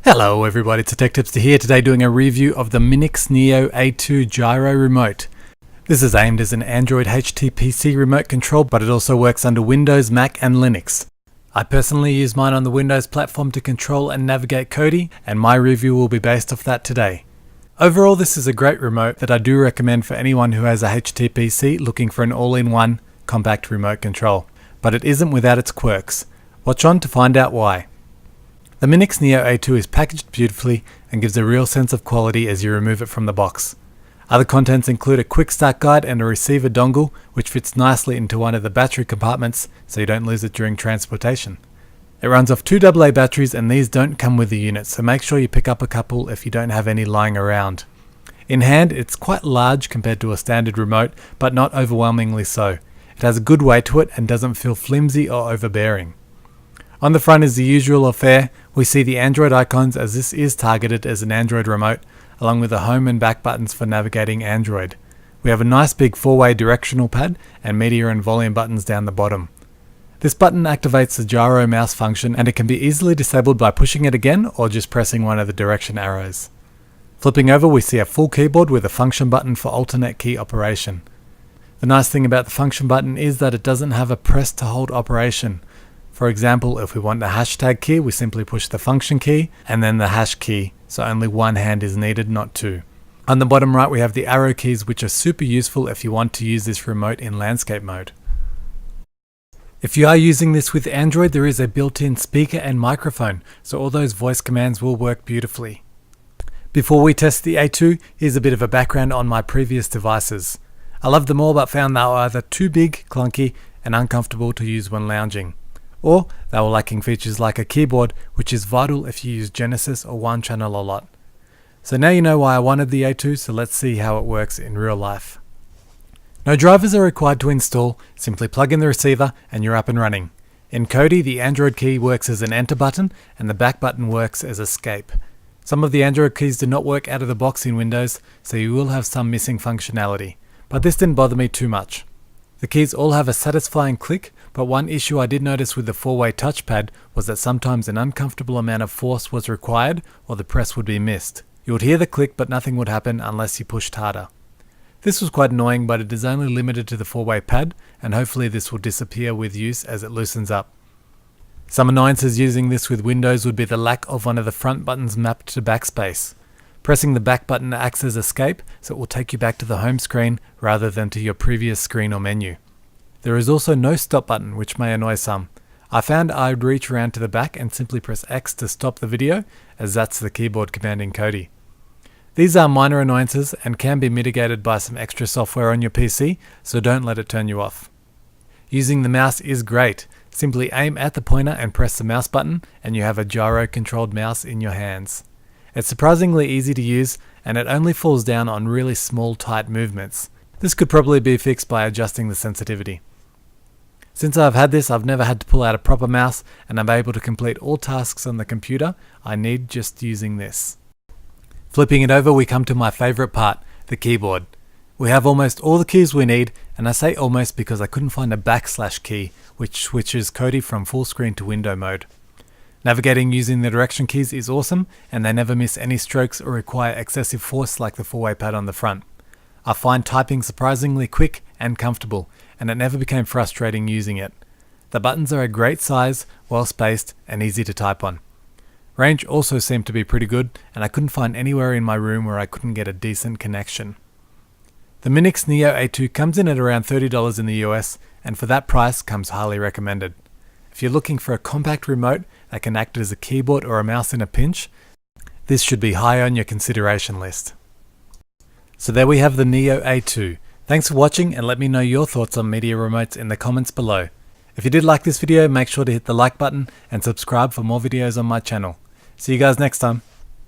Hello everybody, it's Tech Tipster here today doing a review of the Minix Neo A2 Gyro remote. This is aimed as an Android HTPC remote control, but it also works under Windows, Mac and Linux. I personally use mine on the Windows platform to control and navigate Kodi, and my review will be based off that today. Overall, this is a great remote that I do recommend for anyone who has a HTPC looking for an all-in-one compact remote control. But it isn't without its quirks. Watch on to find out why. The Minix Neo A2 is packaged beautifully and gives a real sense of quality as you remove it from the box. Other contents include a quick start guide and a receiver dongle, which fits nicely into one of the battery compartments so you don't lose it during transportation. It runs off two AA batteries, and these don't come with the unit, so make sure you pick up a couple if you don't have any lying around. In hand, it's quite large compared to a standard remote, but not overwhelmingly so. It has a good weight to it and doesn't feel flimsy or overbearing. On the front is the usual affair. We see the Android icons, as this is targeted as an Android remote, along with the home and back buttons for navigating Android. We have a nice big 4-way directional pad and media and volume buttons down the bottom. This button activates the gyro mouse function, and it can be easily disabled by pushing it again or just pressing one of the direction arrows. Flipping over, we see a full keyboard with a function button for alternate key operation. The nice thing about the function button is that it doesn't have a press to hold operation. For example, if we want the hashtag key, we simply push the function key and then the hash key, so only one hand is needed, not two. On the bottom right, we have the arrow keys, which are super useful if you want to use this remote in landscape mode. If you are using this with Android, there is a built-in speaker and microphone, so all those voice commands will work beautifully. Before we test the A2, here's a bit of a background on my previous devices. I loved them all, but found they were either too big, clunky, and uncomfortable to use when lounging. Or they were lacking features like a keyboard, which is vital if you use Genesis or one channel a lot. So now you know why I wanted the A2, so let's see how it works in real life. No drivers are required to install, simply plug in the receiver and you're up and running. In Kodi, the Android key works as an enter button and the back button works as escape. Some of the Android keys do not work out of the box in Windows, so you will have some missing functionality, but this didn't bother me too much. The keys all have a satisfying click, but one issue I did notice with the 4-way touchpad was that sometimes an uncomfortable amount of force was required or the press would be missed. You would hear the click, but nothing would happen unless you pushed harder. This was quite annoying, but it is only limited to the 4-way pad, and hopefully this will disappear with use as it loosens up. Some annoyances using this with Windows would be the lack of one of the front buttons mapped to backspace. Pressing the back button acts as escape, so it will take you back to the home screen rather than to your previous screen or menu. There is also no stop button, which may annoy some. I found I would reach around to the back and simply press X to stop the video, as that's the keyboard command in Kodi. These are minor annoyances and can be mitigated by some extra software on your PC, so don't let it turn you off. Using the mouse is great. Simply aim at the pointer and press the mouse button, and you have a gyro-controlled mouse in your hands. It's surprisingly easy to use, and it only falls down on really small, tight movements. This could probably be fixed by adjusting the sensitivity. Since I've had this, I've never had to pull out a proper mouse, and I'm able to complete all tasks on the computer I need just using this. Flipping it over, we come to my favorite part, the keyboard. We have almost all the keys we need, and I say almost because I couldn't find a backslash key, which switches Kodi from full screen to window mode. Navigating using the direction keys is awesome, and they never miss any strokes or require excessive force like the 4-way pad on the front. I find typing surprisingly quick and comfortable, and it never became frustrating using it. The buttons are a great size, well spaced, and easy to type on. Range also seemed to be pretty good, and I couldn't find anywhere in my room where I couldn't get a decent connection. The Minix Neo A2 comes in at around $30 in the US, and for that price comes highly recommended. If you're looking for a compact remote that can act as a keyboard or a mouse in a pinch, this should be high on your consideration list. So there we have the Neo A2. Thanks for watching, and let me know your thoughts on media remotes in the comments below. If you did like this video, make sure to hit the like button and subscribe for more videos on my channel. See you guys next time.